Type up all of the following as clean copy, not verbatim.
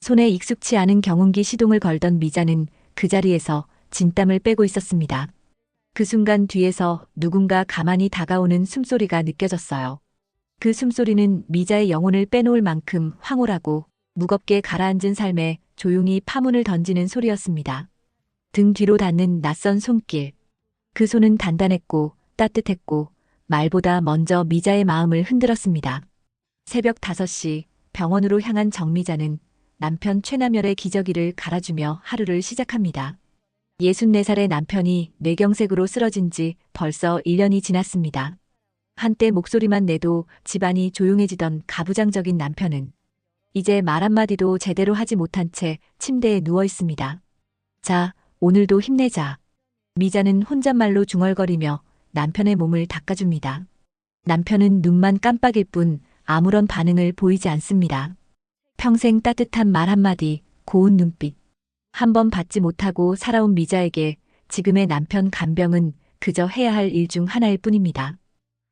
손에 익숙치 않은 경운기 시동을 걸던 미자는 그 자리에서 진땀을 빼고 있었습니다. 그 순간 뒤에서 누군가 가만히 다가오는 숨소리가 느껴졌어요. 그 숨소리는 미자의 영혼을 빼놓을 만큼 황홀하고 무겁게 가라앉은 삶에 조용히 파문을 던지는 소리였습니다. 등 뒤로 닿는 낯선 손길. 그 손은 단단했고 따뜻했고 말보다 먼저 미자의 마음을 흔들었습니다. 새벽 5시 병원으로 향한 정미자는 남편 최남열의 기저귀를 갈아주며 하루를 시작합니다. 64살의 남편이 뇌경색으로 쓰러진 지 벌써 1년이 지났습니다. 한때 목소리만 내도 집안이 조용해지던 가부장적인 남편은 이제 말 한마디도 제대로 하지 못한 채 침대에 누워 있습니다. 자, 오늘도 힘내자. 미자는 혼잣말로 중얼거리며 남편의 몸을 닦아줍니다. 남편은 눈만 깜빡일 뿐 아무런 반응을 보이지 않습니다. 평생 따뜻한 말 한마디, 고운 눈빛. 한 번 받지 못하고 살아온 미자에게 지금의 남편 간병은 그저 해야 할 일 중 하나일 뿐입니다.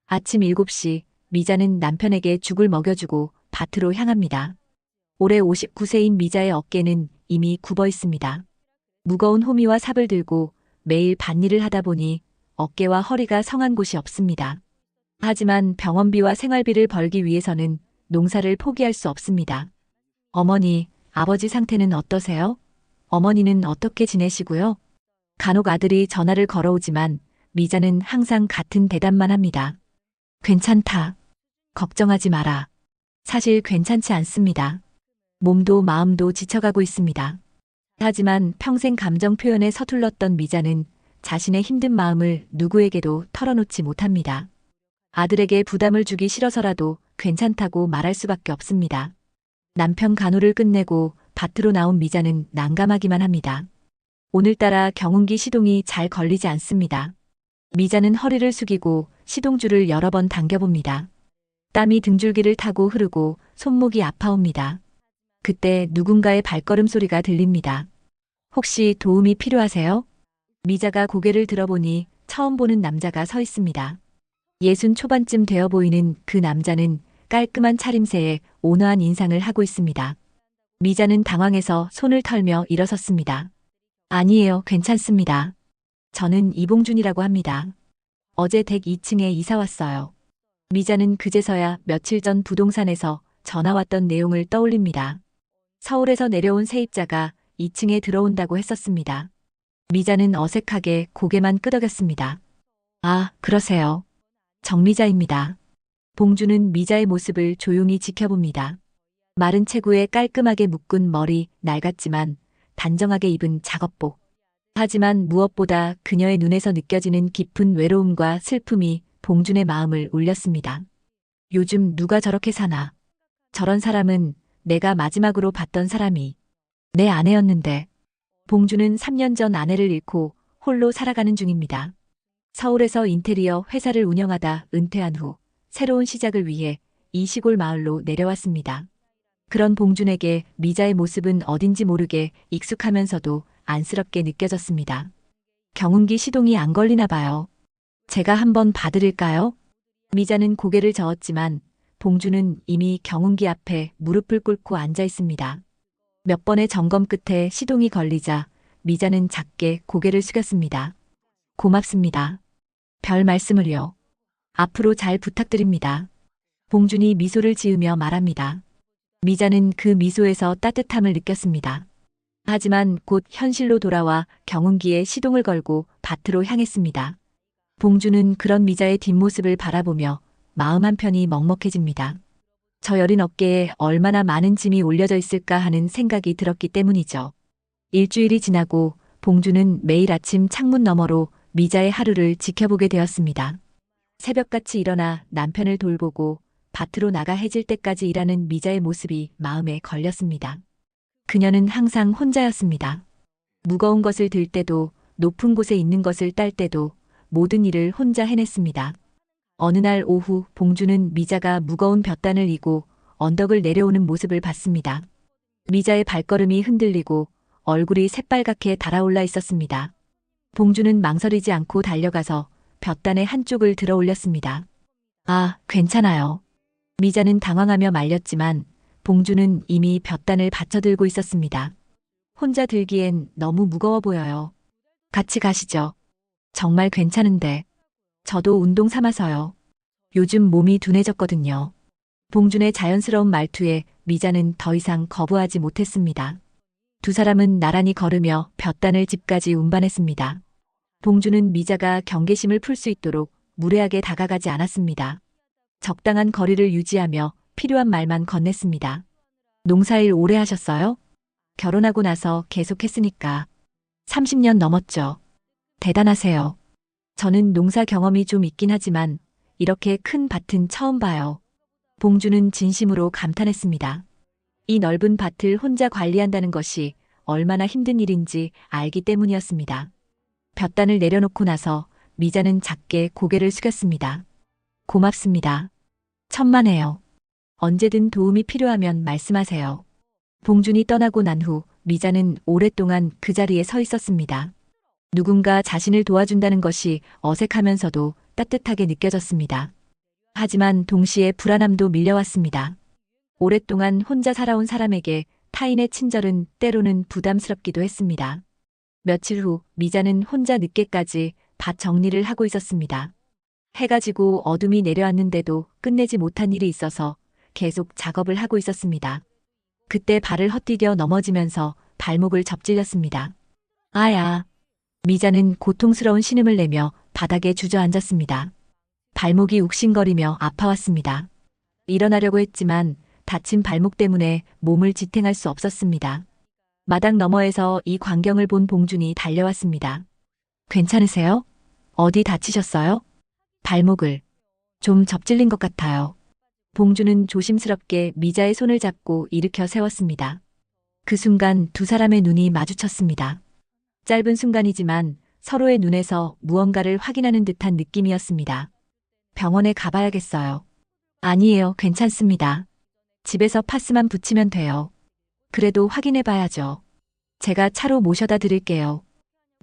아침 7시 미자는 남편에게 죽을 먹여주고 밭으로 향합니다. 올해 59세인 미자의 어깨는 이미 굽어 있습니다. 무거운 호미와 삽을 들고 매일 밭일을 하다 보니 어깨와 허리가 성한 곳이 없습니다. 하지만 병원비와 생활비를 벌기 위해서는 농사를 포기할 수 없습니다. 어머니, 아버지 상태는 어떠세요? 어머니는 어떻게 지내시고요? 간혹 아들이 전화를 걸어오지만 미자는 항상 같은 대답만 합니다. 괜찮다. 걱정하지 마라. 사실 괜찮지 않습니다. 몸도 마음도 지쳐가고 있습니다. 하지만 평생 감정 표현에 서툴렀던 미자는 자신의 힘든 마음을 누구에게도 털어놓지 못합니다. 아들에게 부담을 주기 싫어서라도 괜찮다고 말할 수밖에 없습니다. 남편 간호를 끝내고 밭으로 나온 미자는 난감하기만 합니다. 오늘따라 경운기 시동이 잘 걸리지 않습니다. 미자는 허리를 숙이고 시동줄을 여러 번 당겨봅니다. 땀이 등줄기를 타고 흐르고 손목이 아파옵니다. 그때 누군가의 발걸음 소리가 들립니다. 혹시 도움이 필요하세요? 미자가 고개를 들어보니 처음 보는 남자가 서 있습니다. 60 초반쯤 되어 보이는 그 남자는 깔끔한 차림새에 온화한 인상을 하고 있습니다. 미자는 당황해서 손을 털며 일어섰습니다. 아니에요, 괜찮습니다. 저는 이봉준이라고 합니다. 어제 댁 2층에 이사 왔어요. 미자는 그제서야 며칠 전 부동산에서 전화 왔던 내용을 떠올립니다. 서울에서 내려온 세입자가 2층에 들어온다고 했었습니다. 미자는 어색하게 고개만 끄덕였습니다. 아, 그러세요. 정미자입니다. 봉주는 미자의 모습을 조용히 지켜봅니다. 마른 체구에 깔끔하게 묶은 머리, 낡았지만 단정하게 입은 작업복. 하지만 무엇보다 그녀의 눈에서 느껴지는 깊은 외로움과 슬픔이 봉준의 마음을 울렸습니다. 요즘 누가 저렇게 사나. 저런 사람은 내가 마지막으로 봤던 사람이 내 아내였는데. 봉준은 3년 전 아내를 잃고 홀로 살아가는 중입니다. 서울에서 인테리어 회사를 운영하다 은퇴한 후 새로운 시작을 위해 이 시골 마을로 내려왔습니다. 그런 봉준에게 미자의 모습은 어딘지 모르게 익숙하면서도 안쓰럽게 느껴졌습니다. 경운기 시동이 안 걸리나 봐요. 제가 한번 봐드릴까요? 미자는 고개를 저었지만 봉준은 이미 경운기 앞에 무릎을 꿇고 앉아 있습니다. 몇 번의 점검 끝에 시동이 걸리자 미자는 작게 고개를 숙였습니다. 고맙습니다. 별 말씀을요. 앞으로 잘 부탁드립니다. 봉준이 미소를 지으며 말합니다. 미자는 그 미소에서 따뜻함을 느꼈습니다. 하지만 곧 현실로 돌아와 경운기에 시동을 걸고 밭으로 향했습니다. 봉준은 그런 미자의 뒷모습을 바라보며 마음 한편이 먹먹해집니다. 저 여린 어깨에 얼마나 많은 짐이 올려져 있을까 하는 생각이 들었기 때문이죠. 일주일이 지나고 봉준은 매일 아침 창문 너머로 미자의 하루를 지켜보게 되었습니다. 새벽같이 일어나 남편을 돌보고 밭으로 나가 해질 때까지 일하는 미자의 모습이 마음에 걸렸습니다. 그녀는 항상 혼자였습니다. 무거운 것을 들 때도 높은 곳에 있는 것을 딸 때도 모든 일을 혼자 해냈습니다. 어느 날 오후 봉준은 미자가 무거운 볕단을 이고 언덕을 내려오는 모습을 봤습니다. 미자의 발걸음이 흔들리고 얼굴이 새빨갛게 달아올라 있었습니다. 봉준은 망설이지 않고 달려가서 볕단의 한쪽을 들어 올렸습니다. 아, 괜찮아요. 미자는 당황하며 말렸지만 봉주는 이미 볕단을 받쳐들고 있었습니다. 혼자 들기엔 너무 무거워 보여요. 같이 가시죠. 정말 괜찮은데. 저도 운동 삼아서요. 요즘 몸이 둔해졌거든요. 봉준의 자연스러운 말투에 미자는 더 이상 거부하지 못했습니다. 두 사람은 나란히 걸으며 볕단을 집까지 운반했습니다. 봉준은 미자가 경계심을 풀 수 있도록 무례하게 다가가지 않았습니다. 적당한 거리를 유지하며 필요한 말만 건넸습니다. 농사일 오래 하셨어요? 결혼하고 나서 계속했으니까. 30년 넘었죠. 대단하세요. 저는 농사 경험이 좀 있긴 하지만 이렇게 큰 밭은 처음 봐요. 봉주는 진심으로 감탄했습니다. 이 넓은 밭을 혼자 관리한다는 것이 얼마나 힘든 일인지 알기 때문이었습니다. 볕단을 내려놓고 나서 미자는 작게 고개를 숙였습니다. 고맙습니다. 천만에요. 언제든 도움이 필요하면 말씀하세요. 봉준이 떠나고 난 후 미자는 오랫동안 그 자리에 서 있었습니다. 누군가 자신을 도와준다는 것이 어색하면서도 따뜻하게 느껴졌습니다. 하지만 동시에 불안함도 밀려왔습니다. 오랫동안 혼자 살아온 사람에게 타인의 친절은 때로는 부담스럽기도 했습니다. 며칠 후 미자는 혼자 늦게까지 밭 정리를 하고 있었습니다. 해가 지고 어둠이 내려왔는데도 끝내지 못한 일이 있어서 계속 작업을 하고 있었습니다. 그때 발을 헛디뎌 넘어지면서 발목을 접질렸습니다. 아야! 미자는 고통스러운 신음을 내며 바닥에 주저앉았습니다. 발목이 욱신거리며 아파왔습니다. 일어나려고 했지만 다친 발목 때문에 몸을 지탱할 수 없었습니다. 마당 너머에서 이 광경을 본 봉준이 달려왔습니다. 괜찮으세요? 어디 다치셨어요? 발목을 좀 접질린 것 같아요. 봉준은 조심스럽게 미자의 손을 잡고 일으켜 세웠습니다. 그 순간 두 사람의 눈이 마주쳤습니다. 짧은 순간이지만 서로의 눈에서 무언가를 확인하는 듯한 느낌이었습니다. 병원에 가봐야겠어요. 아니에요, 괜찮습니다. 집에서 파스만 붙이면 돼요. 그래도 확인해봐야죠. 제가 차로 모셔다 드릴게요.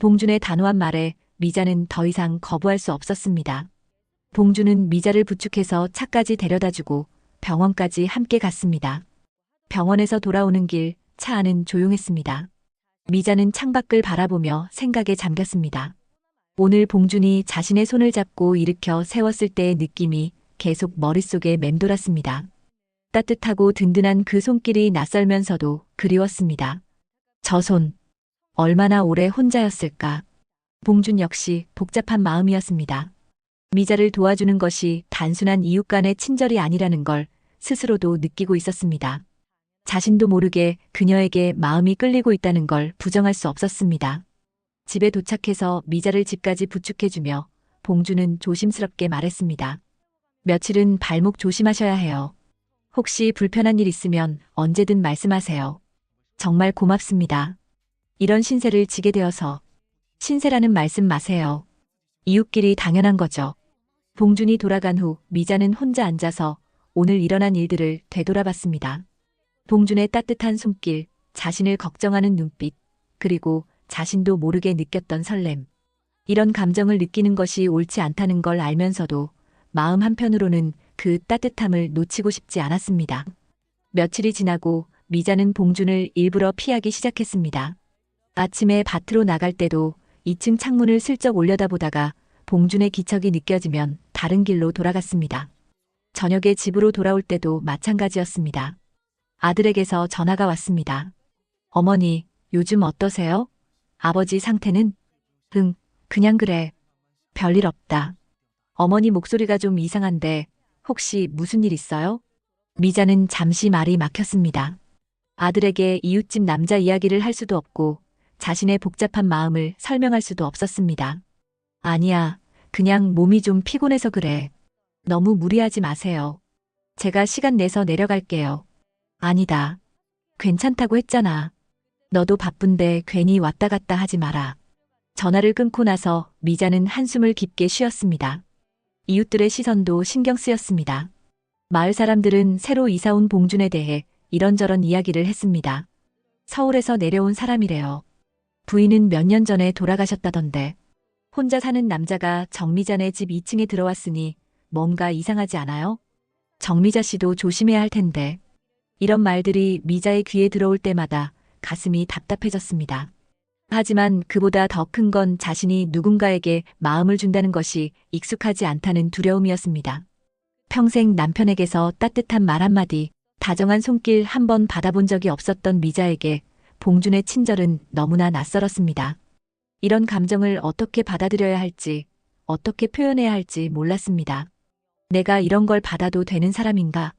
봉준의 단호한 말에 미자는 더 이상 거부할 수 없었습니다. 봉준은 미자를 부축해서 차까지 데려다주고 병원까지 함께 갔습니다. 병원에서 돌아오는 길 차 안은 조용했습니다. 미자는 창밖을 바라보며 생각에 잠겼습니다. 오늘 봉준이 자신의 손을 잡고 일으켜 세웠을 때의 느낌이 계속 머릿속에 맴돌았습니다. 따뜻하고 든든한 그 손길이 낯설면서도 그리웠습니다. 저 손, 얼마나 오래 혼자였을까. 봉준 역시 복잡한 마음이었습니다. 미자를 도와주는 것이 단순한 이웃 간의 친절이 아니라는 걸 스스로도 느끼고 있었습니다. 자신도 모르게 그녀에게 마음이 끌리고 있다는 걸 부정할 수 없었습니다. 집에 도착해서 미자를 집까지 부축해주며 봉준은 조심스럽게 말했습니다. 며칠은 발목 조심하셔야 해요. 혹시 불편한 일 있으면 언제든 말씀하세요. 정말 고맙습니다. 이런 신세를 지게 되어서. 신세라는 말씀 마세요. 이웃끼리 당연한 거죠. 봉준이 돌아간 후 미자는 혼자 앉아서 오늘 일어난 일들을 되돌아봤습니다. 봉준의 따뜻한 손길, 자신을 걱정하는 눈빛, 그리고 자신도 모르게 느꼈던 설렘. 이런 감정을 느끼는 것이 옳지 않다는 걸 알면서도 마음 한편으로는 그 따뜻함을 놓치고 싶지 않았습니다. 며칠이 지나고 미자는 봉준을 일부러 피하기 시작했습니다. 아침에 밭으로 나갈 때도 2층 창문을 슬쩍 올려다보다가 봉준의 기척이 느껴지면 다른 길로 돌아갔습니다. 저녁에 집으로 돌아올 때도 마찬가지였습니다. 아들에게서 전화가 왔습니다. 어머니, 요즘 어떠세요? 아버지 상태는? 응, 그냥 그래. 별일 없다. 어머니 목소리가 좀 이상한데 혹시 무슨 일 있어요? 미자는 잠시 말이 막혔습니다. 아들에게 이웃집 남자 이야기를 할 수도 없고 자신의 복잡한 마음을 설명할 수도 없었습니다. 아니야, 그냥 몸이 좀 피곤해서 그래. 너무 무리하지 마세요. 제가 시간 내서 내려갈게요. 아니다. 괜찮다고 했잖아. 너도 바쁜데 괜히 왔다 갔다 하지 마라. 전화를 끊고 나서 미자는 한숨을 깊게 쉬었습니다. 이웃들의 시선도 신경 쓰였습니다. 마을 사람들은 새로 이사 온 봉준에 대해 이런저런 이야기를 했습니다. 서울에서 내려온 사람이래요. 부인은 몇 년 전에 돌아가셨다던데. 혼자 사는 남자가 정미자네 집 2층에 들어왔으니 뭔가 이상하지 않아요? 정미자 씨도 조심해야 할 텐데. 이런 말들이 미자의 귀에 들어올 때마다 가슴이 답답해졌습니다. 하지만 그보다 더 큰 건 자신이 누군가에게 마음을 준다는 것이 익숙하지 않다는 두려움이었습니다. 평생 남편에게서 따뜻한 말 한마디, 다정한 손길 한 번 받아본 적이 없었던 미자에게 봉준의 친절은 너무나 낯설었습니다. 이런 감정을 어떻게 받아들여야 할지, 어떻게 표현해야 할지 몰랐습니다. 내가 이런 걸 받아도 되는 사람인가?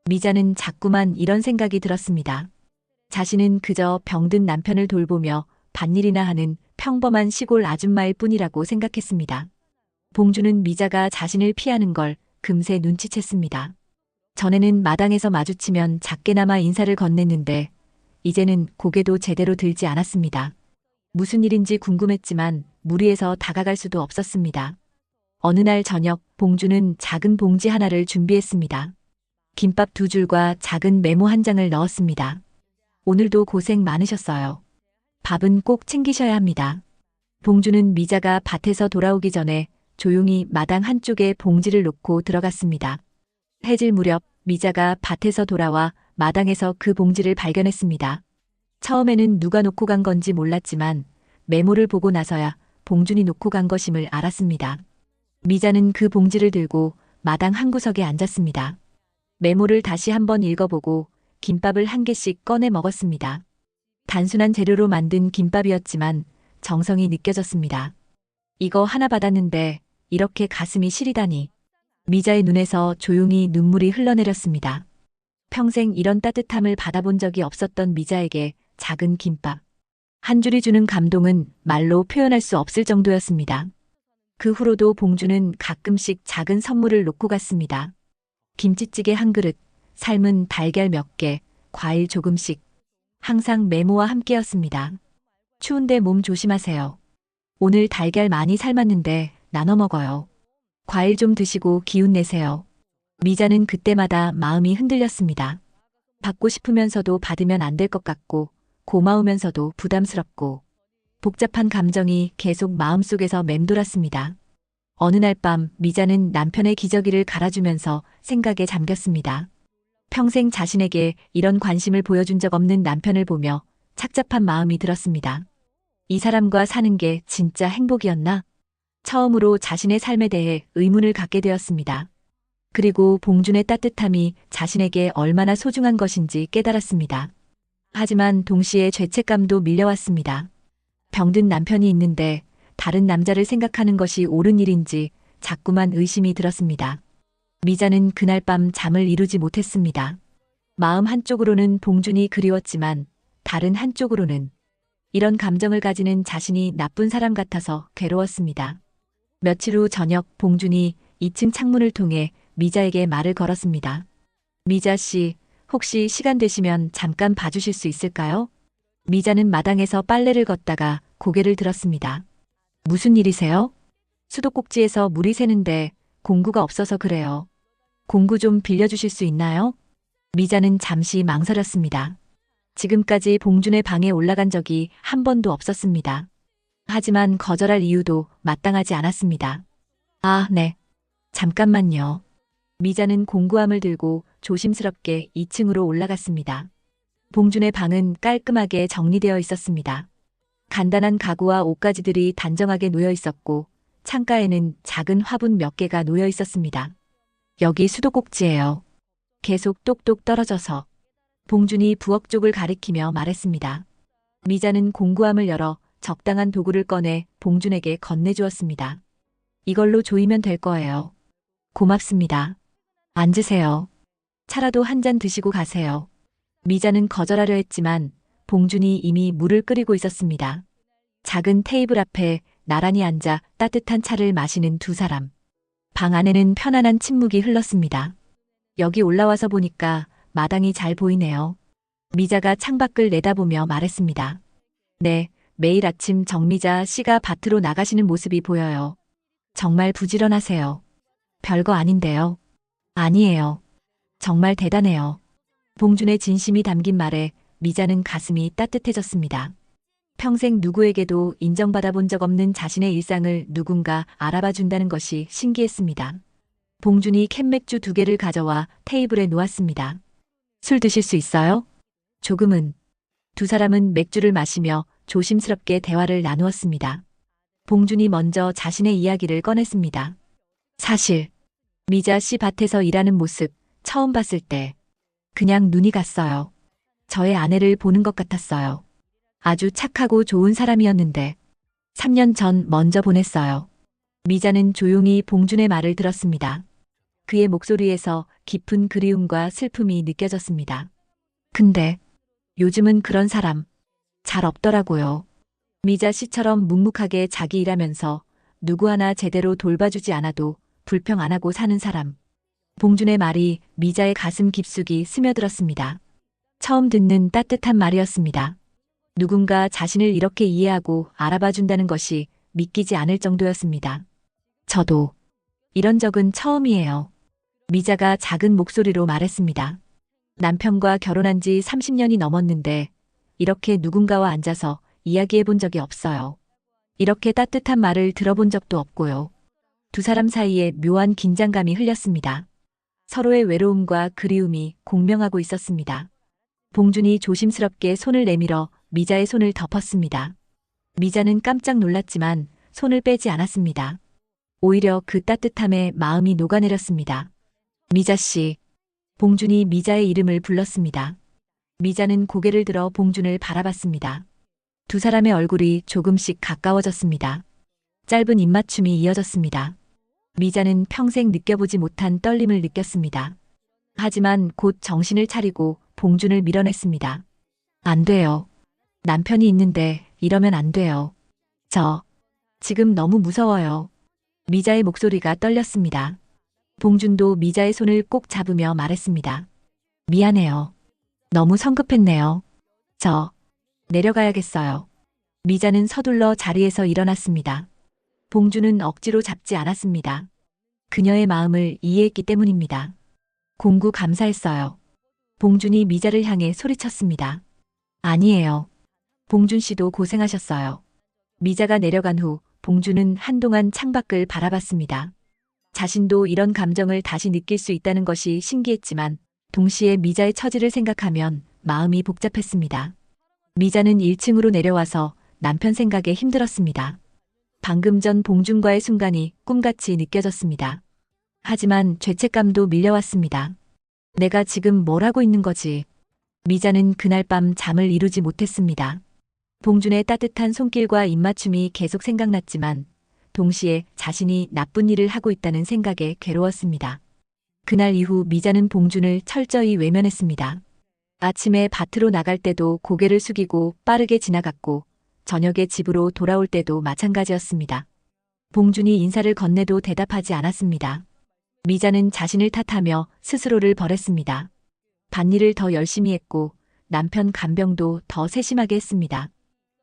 미자는 자꾸만 이런 생각이 들었습니다. 자신은 그저 병든 남편을 돌보며 밭일이나 하는 평범한 시골 아줌마일 뿐이라고 생각했습니다. 봉준은 미자가 자신을 피하는 걸 금세 눈치챘습니다. 전에는 마당에서 마주치면 작게나마 인사를 건넸는데 이제는 고개도 제대로 들지 않았습니다. 무슨 일인지 궁금했지만 무리해서 다가갈 수도 없었습니다. 어느 날 저녁 봉준은 작은 봉지 하나를 준비했습니다. 김밥 2줄과 작은 메모 한 장을 넣었습니다. 오늘도 고생 많으셨어요. 밥은 꼭 챙기셔야 합니다. 봉준은 미자가 밭에서 돌아오기 전에 조용히 마당 한쪽에 봉지를 놓고 들어갔습니다. 해질 무렵 미자가 밭에서 돌아와 마당에서 그 봉지를 발견했습니다. 처음에는 누가 놓고 간 건지 몰랐지만 메모를 보고 나서야 봉준이 놓고 간 것임을 알았습니다. 미자는 그 봉지를 들고 마당 한 구석에 앉았습니다. 메모를 다시 한번 읽어보고 김밥을 한 개씩 꺼내 먹었습니다. 단순한 재료로 만든 김밥이었지만 정성이 느껴졌습니다. 이거 하나 받았는데 이렇게 가슴이 시리다니. 미자의 눈에서 조용히 눈물이 흘러내렸습니다. 평생 이런 따뜻함을 받아본 적이 없었던 미자에게 작은 김밥 한 줄이 주는 감동은 말로 표현할 수 없을 정도였습니다. 그 후로도 봉준은 가끔씩 작은 선물을 놓고 갔습니다. 김치찌개 한 그릇, 삶은 달걀 몇 개, 과일 조금씩. 항상 메모와 함께였습니다. 추운데 몸 조심하세요. 오늘 달걀 많이 삶았는데 나눠 먹어요. 과일 좀 드시고 기운 내세요. 미자는 그때마다 마음이 흔들렸습니다. 받고 싶으면서도 받으면 안 될 것 같고 고마우면서도 부담스럽고 복잡한 감정이 계속 마음속에서 맴돌았습니다. 어느 날 밤 미자는 남편의 기저귀를 갈아주면서 생각에 잠겼습니다. 평생 자신에게 이런 관심을 보여준 적 없는 남편을 보며 착잡한 마음이 들었습니다. 이 사람과 사는 게 진짜 행복이었나? 처음으로 자신의 삶에 대해 의문을 갖게 되었습니다. 그리고 봉준의 따뜻함이 자신에게 얼마나 소중한 것인지 깨달았습니다. 하지만 동시에 죄책감도 밀려왔습니다. 병든 남편이 있는데 다른 남자를 생각하는 것이 옳은 일인지 자꾸만 의심이 들었습니다. 미자는 그날 밤 잠을 이루지 못했습니다. 마음 한쪽으로는 봉준이 그리웠지만 다른 한쪽으로는 이런 감정을 가지는 자신이 나쁜 사람 같아서 괴로웠습니다. 며칠 후 저녁 봉준이 2층 창문을 통해 미자에게 말을 걸었습니다. 미자 씨, 혹시 시간 되시면 잠깐 봐주실 수 있을까요? 미자는 마당에서 빨래를 걷다가 고개를 들었습니다. 무슨 일이세요? 수도꼭지에서 물이 새는데 공구가 없어서 그래요. 공구 좀 빌려주실 수 있나요? 미자는 잠시 망설였습니다. 지금까지 봉준의 방에 올라간 적이 한 번도 없었습니다. 하지만 거절할 이유도 마땅하지 않았습니다. 아, 네. 잠깐만요. 미자는 공구함을 들고 조심스럽게 2층으로 올라갔습니다. 봉준의 방은 깔끔하게 정리되어 있었습니다. 간단한 가구와 옷가지들이 단정하게 놓여 있었고 창가에는 작은 화분 몇 개가 놓여 있었습니다. 여기 수도꼭지예요. 계속 똑똑 떨어져서. 봉준이 부엌 쪽을 가리키며 말했습니다. 미자는 공구함을 열어 적당한 도구를 꺼내 봉준에게 건네주었습니다. 이걸로 조이면 될 거예요. 고맙습니다. 앉으세요. 차라도 한 잔 드시고 가세요. 미자는 거절하려 했지만 봉준이 이미 물을 끓이고 있었습니다. 작은 테이블 앞에 나란히 앉아 따뜻한 차를 마시는 두 사람. 방 안에는 편안한 침묵이 흘렀습니다. 여기 올라와서 보니까 마당이 잘 보이네요. 미자가 창밖을 내다보며 말했습니다. 네, 매일 아침 정미자 씨가 밭으로 나가시는 모습이 보여요. 정말 부지런하세요. 별거 아닌데요. 아니에요. 정말 대단해요. 봉준의 진심이 담긴 말에 미자는 가슴이 따뜻해졌습니다. 평생 누구에게도 인정받아 본 적 없는 자신의 일상을 누군가 알아봐 준다는 것이 신기했습니다. 봉준이 캔맥주 2개를 가져와 테이블에 놓았습니다. 술 드실 수 있어요? 조금은. 두 사람은 맥주를 마시며 조심스럽게 대화를 나누었습니다. 봉준이 먼저 자신의 이야기를 꺼냈습니다. 사실, 미자 씨 밭에서 일하는 모습 처음 봤을 때 그냥 눈이 갔어요. 저의 아내를 보는 것 같았어요. 아주 착하고 좋은 사람이었는데 3년 전 먼저 보냈어요. 미자는 조용히 봉준의 말을 들었습니다. 그의 목소리에서 깊은 그리움과 슬픔이 느껴졌습니다. 근데 요즘은 그런 사람 잘 없더라고요. 미자 씨처럼 묵묵하게 자기 일하면서 누구 하나 제대로 돌봐주지 않아도 불평 안 하고 사는 사람. 봉준의 말이 미자의 가슴 깊숙이 스며들었습니다. 처음 듣는 따뜻한 말이었습니다. 누군가 자신을 이렇게 이해하고 알아봐 준다는 것이 믿기지 않을 정도였습니다. 저도 이런 적은 처음이에요. 미자가 작은 목소리로 말했습니다. 남편과 결혼한 지 30년이 넘었는데 이렇게 누군가와 앉아서 이야기해 본 적이 없어요. 이렇게 따뜻한 말을 들어본 적도 없고요. 두 사람 사이에 묘한 긴장감이 흘렸습니다. 서로의 외로움과 그리움이 공명하고 있었습니다. 봉준이 조심스럽게 손을 내밀어 미자의 손을 덮었습니다. 미자는 깜짝 놀랐지만 손을 빼지 않았습니다. 오히려 그 따뜻함에 마음이 녹아내렸습니다. 미자 씨. 봉준이 미자의 이름을 불렀습니다. 미자는 고개를 들어 봉준을 바라봤습니다. 두 사람의 얼굴이 조금씩 가까워졌습니다. 짧은 입맞춤이 이어졌습니다. 미자는 평생 느껴보지 못한 떨림을 느꼈습니다. 하지만 곧 정신을 차리고 봉준을 밀어냈습니다. 안 돼요. 남편이 있는데 이러면 안 돼요. 지금 너무 무서워요. 미자의 목소리가 떨렸습니다. 봉준도 미자의 손을 꼭 잡으며 말했습니다. 미안해요. 너무 성급했네요. 내려가야겠어요. 미자는 서둘러 자리에서 일어났습니다. 봉준은 억지로 잡지 않았습니다. 그녀의 마음을 이해했기 때문입니다. 공구 감사했어요. 봉준이 미자를 향해 소리쳤습니다. 아니에요. 봉준 씨도 고생하셨어요. 미자가 내려간 후 봉준은 한동안 창밖을 바라봤습니다. 자신도 이런 감정을 다시 느낄 수 있다는 것이 신기했지만 동시에 미자의 처지를 생각하면 마음이 복잡했습니다. 미자는 1층으로 내려와서 남편 생각에 힘들었습니다. 방금 전 봉준과의 순간이 꿈같이 느껴졌습니다. 하지만 죄책감도 밀려왔습니다. 내가 지금 뭘 하고 있는 거지? 미자는 그날 밤 잠을 이루지 못했습니다. 봉준의 따뜻한 손길과 입맞춤이 계속 생각났지만 동시에 자신이 나쁜 일을 하고 있다는 생각에 괴로웠습니다. 그날 이후 미자는 봉준을 철저히 외면했습니다. 아침에 밭으로 나갈 때도 고개를 숙이고 빠르게 지나갔고 저녁에 집으로 돌아올 때도 마찬가지였습니다. 봉준이 인사를 건네도 대답하지 않았습니다. 미자는 자신을 탓하며 스스로를 벌했습니다. 밭일을 더 열심히 했고 남편 간병도 더 세심하게 했습니다.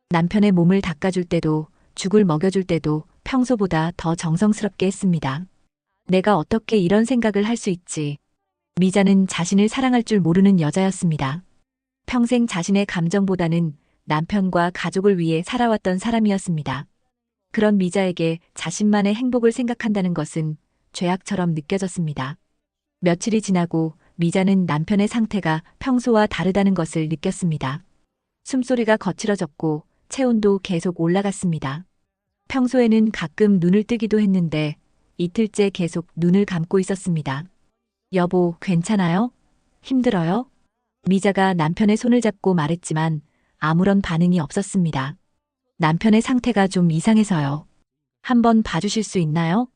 남편의 몸을 닦아줄 때도 죽을 먹여줄 때도 평소보다 더 정성스럽게 했습니다. 내가 어떻게 이런 생각을 할 수 있지? 미자는 자신을 사랑할 줄 모르는 여자였습니다. 평생 자신의 감정보다는 남편과 가족을 위해 살아왔던 사람이었습니다. 그런 미자에게 자신만의 행복을 생각한다는 것은 죄악처럼 느껴졌습니다. 며칠이 지나고 미자는 남편의 상태가 평소와 다르다는 것을 느꼈습니다. 숨소리가 거칠어졌고 체온도 계속 올라갔습니다. 평소에는 가끔 눈을 뜨기도 했는데 이틀째 계속 눈을 감고 있었습니다. 여보, 괜찮아요? 힘들어요? 미자가 남편의 손을 잡고 말했지만 아무런 반응이 없었습니다. 남편의 상태가 좀 이상해서요. 한번 봐주실 수 있나요?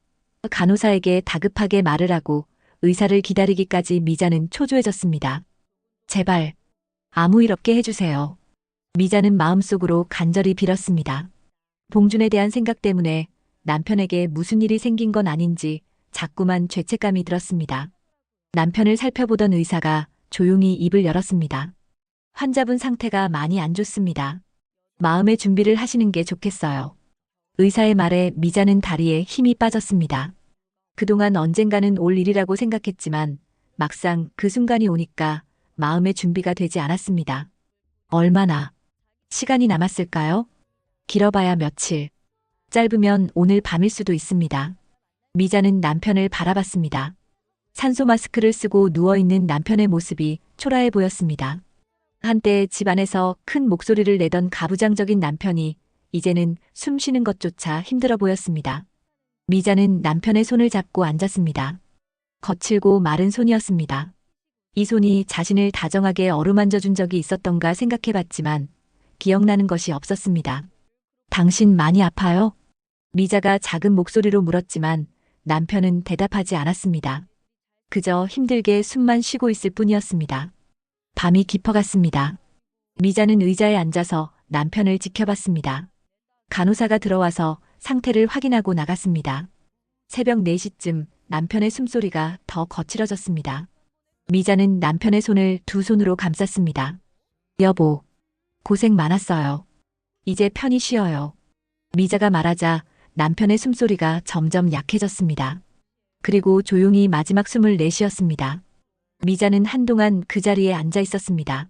간호사에게 다급하게 말을 하고 의사를 기다리기까지 미자는 초조해졌습니다. 제발 아무 일 없게 해주세요. 미자는 마음속으로 간절히 빌었습니다. 봉준에 대한 생각 때문에 남편에게 무슨 일이 생긴 건 아닌지 자꾸만 죄책감이 들었습니다. 남편을 살펴보던 의사가 조용히 입을 열었습니다. 환자분 상태가 많이 안 좋습니다. 마음의 준비를 하시는 게 좋겠어요. 의사의 말에 미자는 다리에 힘이 빠졌습니다. 그동안 언젠가는 올 일이라고 생각했지만 막상 그 순간이 오니까 마음의 준비가 되지 않았습니다. 얼마나 시간이 남았을까요? 길어봐야 며칠, 짧으면 오늘 밤일 수도 있습니다. 미자는 남편을 바라봤습니다. 산소 마스크를 쓰고 누워있는 남편의 모습이 초라해 보였습니다. 한때 집안에서 큰 목소리를 내던 가부장적인 남편이 이제는 숨 쉬는 것조차 힘들어 보였습니다. 미자는 남편의 손을 잡고 앉았습니다. 거칠고 마른 손이었습니다. 이 손이 자신을 다정하게 어루만져 준 적이 있었던가 생각해 봤지만 기억나는 것이 없었습니다. 당신 많이 아파요? 미자가 작은 목소리로 물었지만 남편은 대답하지 않았습니다. 그저 힘들게 숨만 쉬고 있을 뿐이었습니다. 밤이 깊어갔습니다. 미자는 의자에 앉아서 남편을 지켜봤습니다. 간호사가 들어와서 상태를 확인하고 나갔습니다. 새벽 4시쯤 남편의 숨소리가 더 거칠어졌습니다. 미자는 남편의 손을 두 손으로 감쌌습니다. 여보, 고생 많았어요. 이제 편히 쉬어요. 미자가 말하자 남편의 숨소리가 점점 약해졌습니다. 그리고 조용히 마지막 숨을 내쉬었습니다. 미자는 한동안 그 자리에 앉아 있었습니다.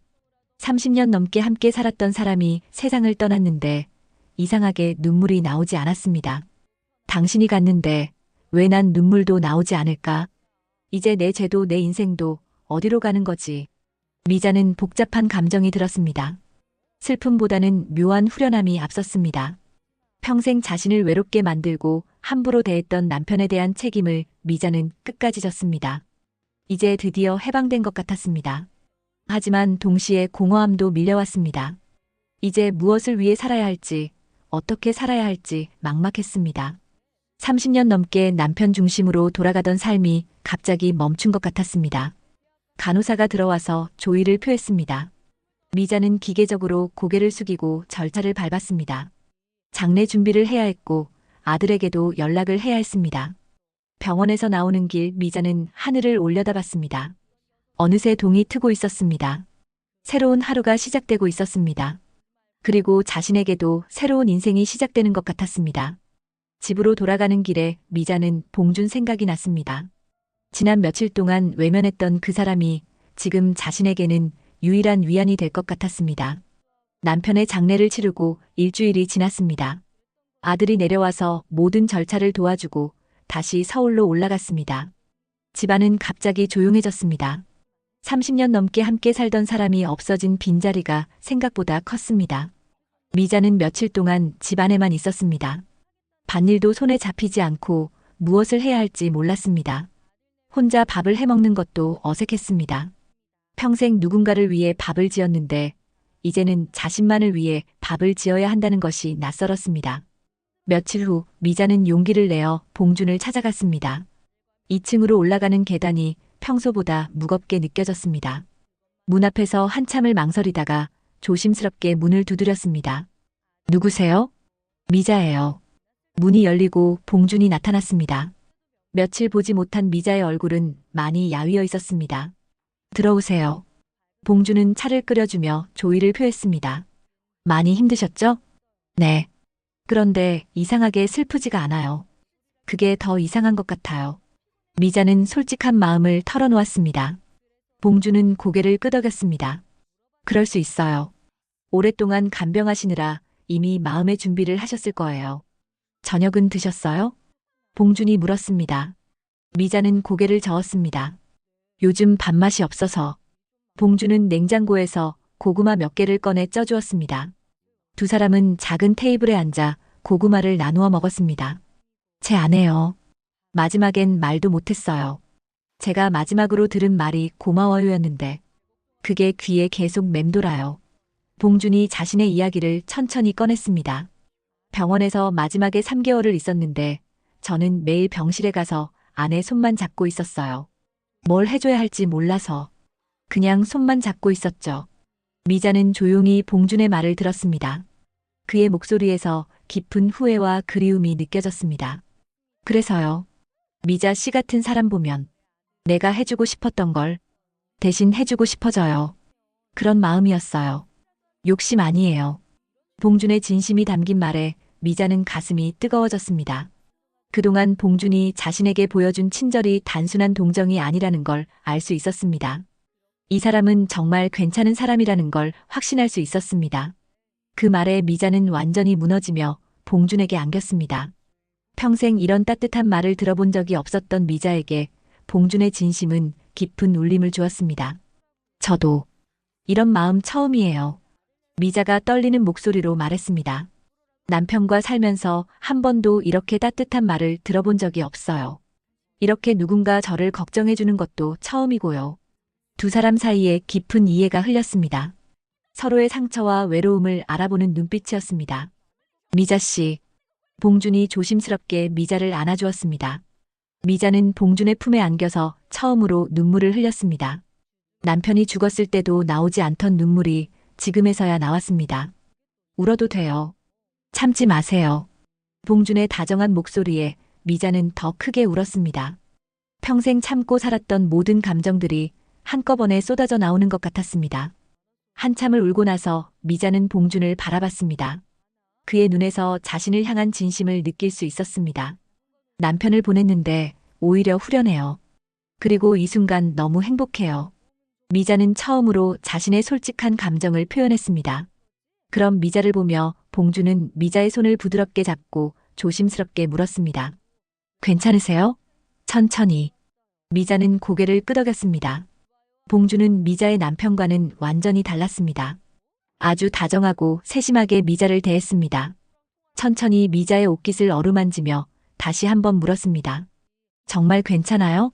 30년 넘게 함께 살았던 사람이 세상을 떠났는데 이상하게 눈물이 나오지 않았습니다. 당신이 갔는데 왜 난 눈물도 나오지 않을까? 이제 내 죄도 내 인생도 어디로 가는 거지? 미자는 복잡한 감정이 들었습니다. 슬픔보다는 묘한 후련함이 앞섰습니다. 평생 자신을 외롭게 만들고 함부로 대했던 남편에 대한 책임을 미자는 끝까지 졌습니다. 이제 드디어 해방된 것 같았습니다. 하지만 동시에 공허함도 밀려왔습니다. 이제 무엇을 위해 살아야 할지, 어떻게 살아야 할지 막막했습니다. 30년 넘게 남편 중심으로 돌아가던 삶이 갑자기 멈춘 것 같았습니다. 간호사가 들어와서 조의를 표했습니다. 미자는 기계적으로 고개를 숙이고 절차를 밟았습니다. 장례 준비를 해야 했고 아들에게도 연락을 해야 했습니다. 병원에서 나오는 길 미자는 하늘을 올려다봤습니다. 어느새 동이 트고 있었습니다. 새로운 하루가 시작되고 있었습니다. 그리고 자신에게도 새로운 인생이 시작되는 것 같았습니다. 집으로 돌아가는 길에 미자는 봉준 생각이 났습니다. 지난 며칠 동안 외면했던 그 사람이 지금 자신에게는 유일한 위안이 될 것 같았습니다. 남편의 장례를 치르고 일주일이 지났습니다. 아들이 내려와서 모든 절차를 도와주고 다시 서울로 올라갔습니다. 집안은 갑자기 조용해졌습니다. 30년 넘게 함께 살던 사람이 없어진 빈자리가 생각보다 컸습니다. 미자는 며칠 동안 집안에만 있었습니다. 밭일도 손에 잡히지 않고 무엇을 해야 할지 몰랐습니다. 혼자 밥을 해먹는 것도 어색했습니다. 평생 누군가를 위해 밥을 지었는데 이제는 자신만을 위해 밥을 지어야 한다는 것이 낯설었습니다. 며칠 후 미자는 용기를 내어 봉준을 찾아갔습니다. 2층으로 올라가는 계단이 평소보다 무겁게 느껴졌습니다. 문 앞에서 한참을 망설이다가 조심스럽게 문을 두드렸습니다. 누구세요? 미자예요. 문이 열리고 봉준이 나타났습니다. 며칠 보지 못한 미자의 얼굴은 많이 야위어 있었습니다. 들어오세요. 봉준은 차를 끓여주며 조의를 표했습니다. 많이 힘드셨죠? 네. 그런데 이상하게 슬프지가 않아요. 그게 더 이상한 것 같아요. 미자는 솔직한 마음을 털어놓았습니다. 봉준은 고개를 끄덕였습니다. 그럴 수 있어요. 오랫동안 간병하시느라 이미 마음의 준비를 하셨을 거예요. 저녁은 드셨어요? 봉준이 물었습니다. 미자는 고개를 저었습니다. 요즘 밥맛이 없어서. 봉준은 냉장고에서 고구마 몇 개를 꺼내 쪄주었습니다. 두 사람은 작은 테이블에 앉아 고구마를 나누어 먹었습니다. 제 아내요. 마지막엔 말도 못했어요. 제가 마지막으로 들은 말이 고마워요였는데 그게 귀에 계속 맴돌아요. 봉준이 자신의 이야기를 천천히 꺼냈습니다. 병원에서 마지막에 3개월을 있었는데 저는 매일 병실에 가서 아내 손만 잡고 있었어요. 뭘 해줘야 할지 몰라서 그냥 손만 잡고 있었죠. 미자는 조용히 봉준의 말을 들었습니다. 그의 목소리에서 깊은 후회와 그리움이 느껴졌습니다. 그래서요. 미자 씨 같은 사람 보면 내가 해주고 싶었던 걸 대신 해주고 싶어져요. 그런 마음이었어요. 욕심 아니에요. 봉준의 진심이 담긴 말에 미자는 가슴이 뜨거워졌습니다. 그동안 봉준이 자신에게 보여준 친절이 단순한 동정이 아니라는 걸 알 수 있었습니다. 이 사람은 정말 괜찮은 사람이라는 걸 확신할 수 있었습니다. 그 말에 미자는 완전히 무너지며 봉준에게 안겼습니다. 평생 이런 따뜻한 말을 들어본 적이 없었던 미자에게 봉준의 진심은 깊은 울림을 주었습니다. 저도 이런 마음 처음이에요. 미자가 떨리는 목소리로 말했습니다. 남편과 살면서 한 번도 이렇게 따뜻한 말을 들어본 적이 없어요. 이렇게 누군가 저를 걱정해주는 것도 처음이고요. 두 사람 사이에 깊은 이해가 흘렸습니다. 서로의 상처와 외로움을 알아보는 눈빛이었습니다. 미자 씨. 봉준이 조심스럽게 미자를 안아주었습니다. 미자는 봉준의 품에 안겨서 처음으로 눈물을 흘렸습니다. 남편이 죽었을 때도 나오지 않던 눈물이 지금에서야 나왔습니다. 울어도 돼요. 참지 마세요. 봉준의 다정한 목소리에 미자는 더 크게 울었습니다. 평생 참고 살았던 모든 감정들이 한꺼번에 쏟아져 나오는 것 같았습니다. 한참을 울고 나서 미자는 봉준을 바라봤습니다. 그의 눈에서 자신을 향한 진심을 느낄 수 있었습니다. 남편을 보냈는데 오히려 후련해요. 그리고 이 순간 너무 행복해요. 미자는 처음으로 자신의 솔직한 감정을 표현했습니다. 그럼 미자를 보며 봉준은 미자의 손을 부드럽게 잡고 조심스럽게 물었습니다. 괜찮으세요? 천천히. 미자는 고개를 끄덕였습니다. 봉준은 미자의 남편과는 완전히 달랐습니다. 아주 다정하고 세심하게 미자를 대했습니다. 천천히 미자의 옷깃을 어루만지며 다시 한번 물었습니다. 정말 괜찮아요?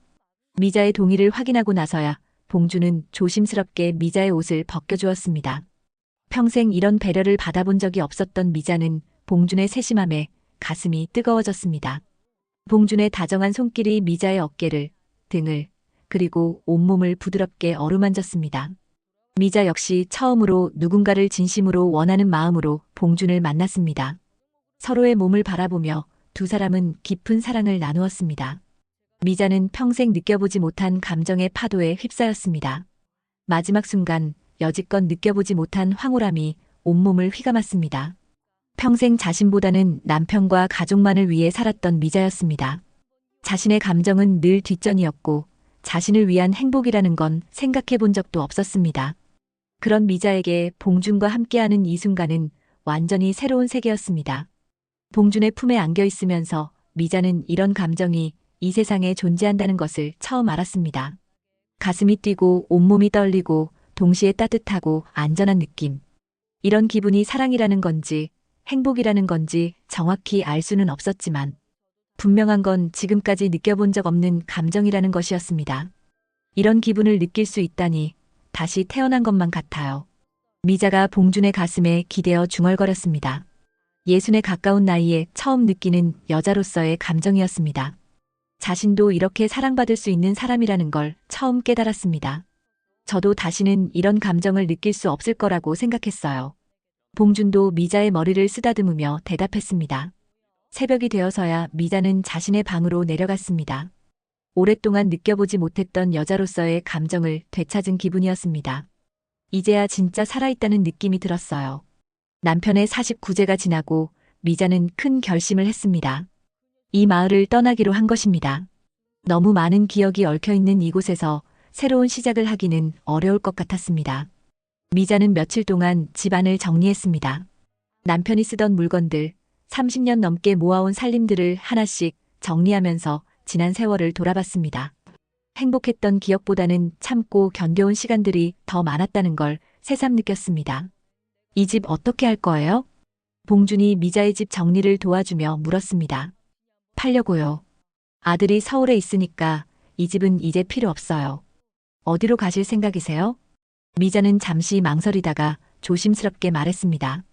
미자의 동의를 확인하고 나서야 봉준은 조심스럽게 미자의 옷을 벗겨주었습니다. 평생 이런 배려를 받아본 적이 없었던 미자는 봉준의 세심함에 가슴이 뜨거워졌습니다. 봉준의 다정한 손길이 미자의 어깨를, 등을, 그리고 온몸을 부드럽게 어루만졌습니다. 미자 역시 처음으로 누군가를 진심으로 원하는 마음으로 봉준을 만났습니다. 서로의 몸을 바라보며 두 사람은 깊은 사랑을 나누었습니다. 미자는 평생 느껴보지 못한 감정의 파도에 휩싸였습니다. 마지막 순간 여지껏 느껴보지 못한 황홀함이 온몸을 휘감았습니다. 평생 자신보다는 남편과 가족만을 위해 살았던 미자였습니다. 자신의 감정은 늘 뒷전이었고 자신을 위한 행복이라는 건 생각해 본 적도 없었습니다. 그런 미자에게 봉준과 함께하는 이 순간은 완전히 새로운 세계였습니다. 봉준의 품에 안겨 있으면서 미자는 이런 감정이 이 세상에 존재한다는 것을 처음 알았습니다. 가슴이 뛰고 온몸이 떨리고 동시에 따뜻하고 안전한 느낌. 이런 기분이 사랑이라는 건지 행복이라는 건지 정확히 알 수는 없었지만 분명한 건 지금까지 느껴본 적 없는 감정이라는 것이었습니다. 이런 기분을 느낄 수 있다니 다시 태어난 것만 같아요. 미자가 봉준의 가슴에 기대어 중얼거렸습니다. 60에 가까운 나이에 처음 느끼는 여자로서의 감정이었습니다. 자신도 이렇게 사랑받을 수 있는 사람이라는 걸 처음 깨달았습니다. 저도 다시는 이런 감정을 느낄 수 없을 거라고 생각했어요. 봉준도 미자의 머리를 쓰다듬으며 대답했습니다. 새벽이 되어서야 미자는 자신의 방으로 내려갔습니다. 오랫동안 느껴보지 못했던 여자로서의 감정을 되찾은 기분이었습니다. 이제야 진짜 살아있다는 느낌이 들었어요. 남편의 49제가 지나고 미자는 큰 결심을 했습니다. 이 마을을 떠나기로 한 것입니다. 너무 많은 기억이 얽혀있는 이곳에서 새로운 시작을 하기는 어려울 것 같았습니다. 미자는 며칠 동안 집안을 정리했습니다. 남편이 쓰던 물건들, 30년 넘게 모아온 살림들을 하나씩 정리하면서 지난 세월을 돌아봤습니다. 행복했던 기억보다는 참고 견뎌온 시간들이 더 많았다는 걸 새삼 느꼈습니다. 이 집 어떻게 할 거예요? 봉준이 미자의 집 정리를 도와주며 물었습니다. 팔려고요. 아들이 서울에 있으니까 이 집은 이제 필요 없어요. 어디로 가실 생각이세요? 미자는 잠시 망설이다가 조심스럽게 말했습니다.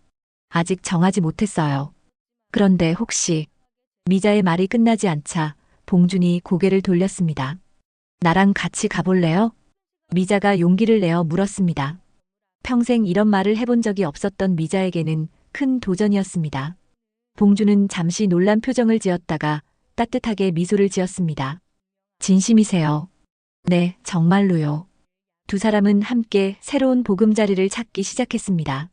아직 정하지 못했어요. 그런데 혹시 미자의 말이 끝나지 않자 봉준이 고개를 돌렸습니다. 나랑 같이 가볼래요? 미자가 용기를 내어 물었습니다. 평생 이런 말을 해본 적이 없었던 미자에게는 큰 도전이었습니다. 봉준은 잠시 놀란 표정을 지었다가 따뜻하게 미소를 지었습니다. 진심이세요? 네, 정말로요. 두 사람은 함께 새로운 보금자리를 찾기 시작했습니다.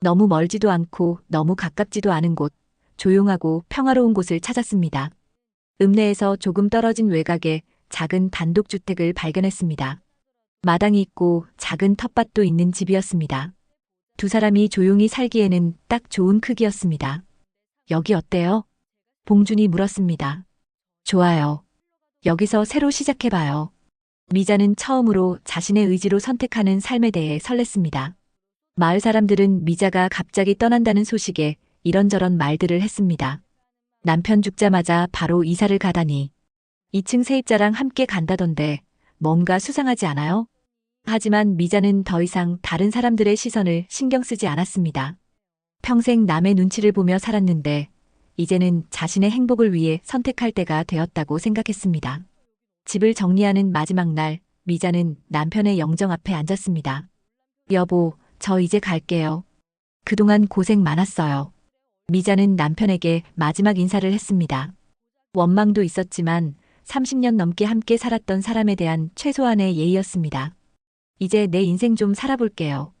너무 멀지도 않고 너무 가깝지도 않은 곳, 조용하고 평화로운 곳을 찾았습니다. 읍내에서 조금 떨어진 외곽에 작은 단독주택을 발견했습니다. 마당이 있고 작은 텃밭도 있는 집이었습니다. 두 사람이 조용히 살기에는 딱 좋은 크기였습니다. 여기 어때요? 봉준이 물었습니다. 좋아요. 여기서 새로 시작해봐요. 미자는 처음으로 자신의 의지로 선택하는 삶에 대해 설렜습니다. 마을 사람들은 미자가 갑자기 떠난다는 소식에 이런저런 말들을 했습니다. 남편 죽자마자 바로 이사를 가다니. 2층 세입자랑 함께 간다던데 뭔가 수상하지 않아요? 하지만 미자는 더 이상 다른 사람들의 시선을 신경 쓰지 않았습니다. 평생 남의 눈치를 보며 살았는데 이제는 자신의 행복을 위해 선택할 때가 되었다고 생각했습니다. 집을 정리하는 마지막 날, 미자는 남편의 영정 앞에 앉았습니다. 여보, 저 이제 갈게요. 그동안 고생 많았어요. 미자는 남편에게 마지막 인사를 했습니다. 원망도 있었지만 30년 넘게 함께 살았던 사람에 대한 최소한의 예의였습니다. 이제 내 인생 좀 살아볼게요.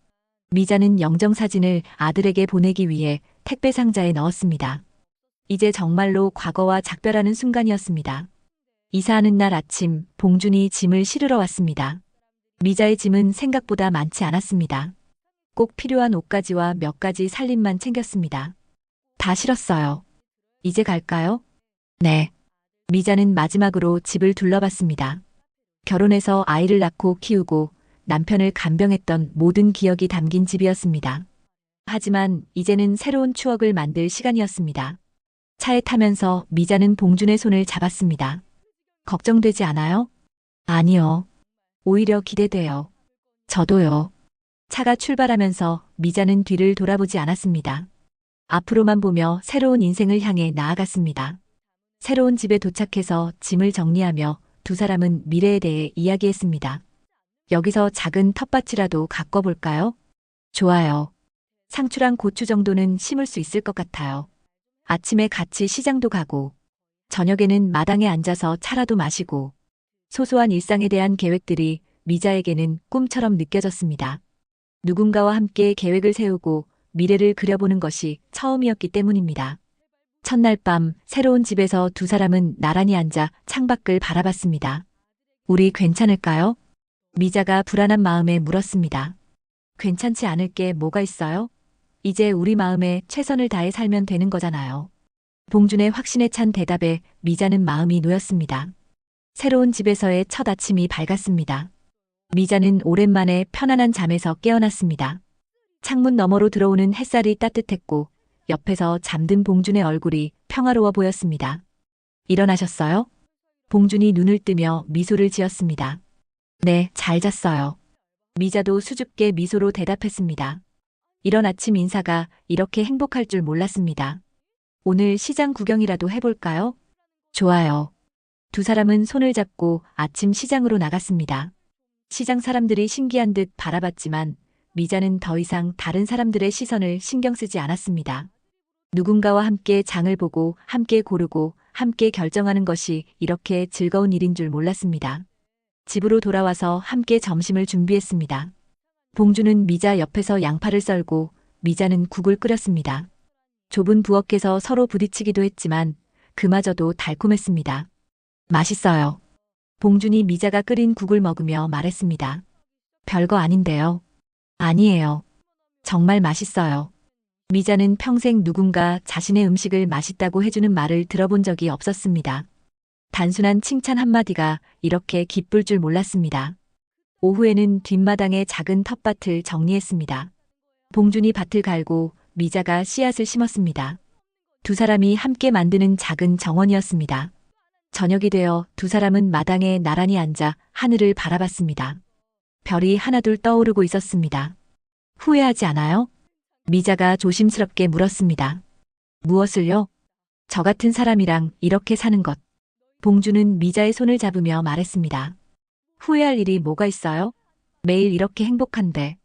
미자는 영정사진을 아들에게 보내기 위해 택배 상자에 넣었습니다. 이제 정말로 과거와 작별하는 순간이었습니다. 이사하는 날 아침, 봉준이 짐을 실으러 왔습니다. 미자의 짐은 생각보다 많지 않았습니다. 꼭 필요한 옷가지와 몇 가지 살림만 챙겼습니다. 다 실었어요. 이제 갈까요? 네. 미자는 마지막으로 집을 둘러봤습니다. 결혼해서 아이를 낳고 키우고 남편을 간병했던 모든 기억이 담긴 집이었습니다. 하지만 이제는 새로운 추억을 만들 시간이었습니다. 차에 타면서 미자는 봉준의 손을 잡았습니다. 걱정되지 않아요? 아니요. 오히려 기대돼요. 저도요. 차가 출발하면서 미자는 뒤를 돌아보지 않았습니다. 앞으로만 보며 새로운 인생을 향해 나아갔습니다. 새로운 집에 도착해서 짐을 정리하며 두 사람은 미래에 대해 이야기했습니다. 여기서 작은 텃밭이라도 가꿔볼까요? 좋아요. 상추랑 고추 정도는 심을 수 있을 것 같아요. 아침에 같이 시장도 가고, 저녁에는 마당에 앉아서 차라도 마시고, 소소한 일상에 대한 계획들이 미자에게는 꿈처럼 느껴졌습니다. 누군가와 함께 계획을 세우고 미래를 그려보는 것이 처음이었기 때문입니다. 첫날 밤 새로운 집에서 두 사람은 나란히 앉아 창밖을 바라봤습니다. 우리 괜찮을까요? 미자가 불안한 마음에 물었습니다. 괜찮지 않을 게 뭐가 있어요? 이제 우리 마음에 최선을 다해 살면 되는 거잖아요. 봉준의 확신에 찬 대답에 미자는 마음이 놓였습니다. 새로운 집에서의 첫 아침이 밝았습니다. 미자는 오랜만에 편안한 잠에서 깨어났습니다. 창문 너머로 들어오는 햇살이 따뜻했고 옆에서 잠든 봉준의 얼굴이 평화로워 보였습니다. 일어나셨어요? 봉준이 눈을 뜨며 미소를 지었습니다. 네, 잘 잤어요. 미자도 수줍게 미소로 대답했습니다. 이런 아침 인사가 이렇게 행복할 줄 몰랐습니다. 오늘 시장 구경이라도 해볼까요? 좋아요. 두 사람은 손을 잡고 아침 시장으로 나갔습니다. 시장 사람들이 신기한 듯 바라봤지만 미자는 더 이상 다른 사람들의 시선을 신경 쓰지 않았습니다. 누군가와 함께 장을 보고 함께 고르고 함께 결정하는 것이 이렇게 즐거운 일인 줄 몰랐습니다. 집으로 돌아와서 함께 점심을 준비했습니다. 봉주는 미자 옆에서 양파를 썰고 미자는 국을 끓였습니다. 좁은 부엌에서 서로 부딪히기도 했지만 그마저도 달콤했습니다. 맛있어요. 봉준이 미자가 끓인 국을 먹으며 말했습니다. 별거 아닌데요. 아니에요. 정말 맛있어요. 미자는 평생 누군가 자신의 음식을 맛있다고 해주는 말을 들어본 적이 없었습니다. 단순한 칭찬 한마디가 이렇게 기쁠 줄 몰랐습니다. 오후에는 뒷마당에 작은 텃밭을 정리했습니다. 봉준이 밭을 갈고 미자가 씨앗을 심었습니다. 두 사람이 함께 만드는 작은 정원이었습니다. 저녁이 되어 두 사람은 마당에 나란히 앉아 하늘을 바라봤습니다. 별이 하나둘 떠오르고 있었습니다. 후회하지 않아요? 미자가 조심스럽게 물었습니다. 무엇을요? 저 같은 사람이랑 이렇게 사는 것. 봉주는 미자의 손을 잡으며 말했습니다. 후회할 일이 뭐가 있어요? 매일 이렇게 행복한데.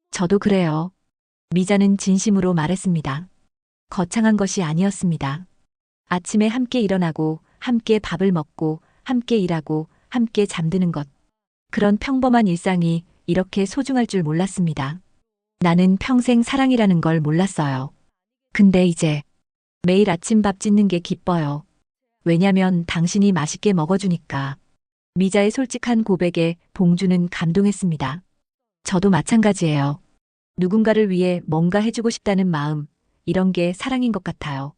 저도 그래요. 미자는 진심으로 말했습니다. 거창한 것이 아니었습니다. 아침에 함께 일어나고 함께 밥을 먹고 함께 일하고 함께 잠드는 것. 그런 평범한 일상이 이렇게 소중할 줄 몰랐습니다. 나는 평생 사랑이라는 걸 몰랐어요. 근데 이제 매일 아침 밥 짓는 게 기뻐요. 왜냐면 당신이 맛있게 먹어주니까. 미자의 솔직한 고백에 봉주는 감동했습니다. 저도 마찬가지예요. 누군가를 위해 뭔가 해주고 싶다는 마음, 이런 게 사랑인 것 같아요.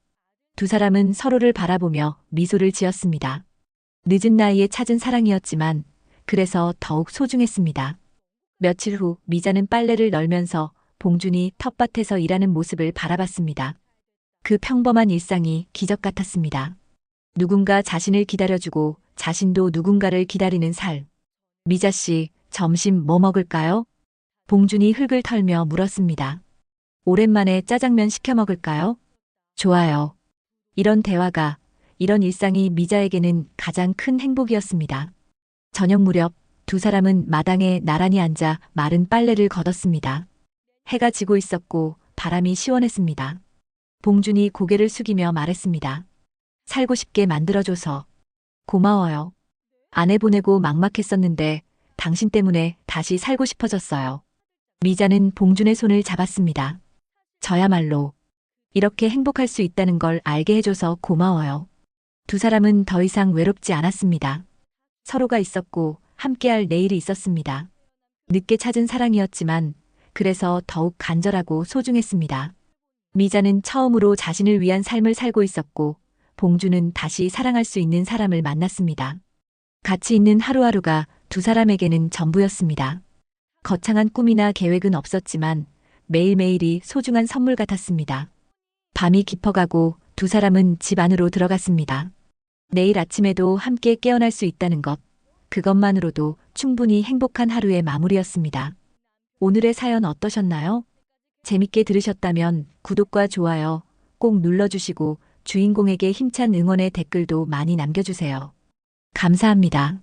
두 사람은 서로를 바라보며 미소를 지었습니다. 늦은 나이에 찾은 사랑이었지만 그래서 더욱 소중했습니다. 며칠 후 미자는 빨래를 널면서 봉준이 텃밭에서 일하는 모습을 바라봤습니다. 그 평범한 일상이 기적 같았습니다. 누군가 자신을 기다려주고 자신도 누군가를 기다리는 삶. 미자 씨, 점심 뭐 먹을까요? 봉준이 흙을 털며 물었습니다. 오랜만에 짜장면 시켜 먹을까요? 좋아요. 이런 대화가, 이런 일상이 미자에게는 가장 큰 행복이었습니다. 저녁 무렵 두 사람은 마당에 나란히 앉아 마른 빨래를 걷었습니다. 해가 지고 있었고 바람이 시원했습니다. 봉준이 고개를 숙이며 말했습니다. 살고 싶게 만들어줘서 고마워요. 아내 보내고 막막했었는데 당신 때문에 다시 살고 싶어졌어요. 미자는 봉준의 손을 잡았습니다. 저야말로 이렇게 행복할 수 있다는 걸 알게 해줘서 고마워요. 두 사람은 더 이상 외롭지 않았습니다. 서로가 있었고 함께할 내일이 있었습니다. 늦게 찾은 사랑이었지만 그래서 더욱 간절하고 소중했습니다. 미자는 처음으로 자신을 위한 삶을 살고 있었고 봉준은 다시 사랑할 수 있는 사람을 만났습니다. 같이 있는 하루하루가 두 사람에게는 전부였습니다. 거창한 꿈이나 계획은 없었지만 매일매일이 소중한 선물 같았습니다. 밤이 깊어가고 두 사람은 집 안으로 들어갔습니다. 내일 아침에도 함께 깨어날 수 있다는 것, 그것만으로도 충분히 행복한 하루의 마무리였습니다. 오늘의 사연 어떠셨나요? 재밌게 들으셨다면 구독과 좋아요 꼭 눌러주시고 주인공에게 힘찬 응원의 댓글도 많이 남겨주세요. 감사합니다.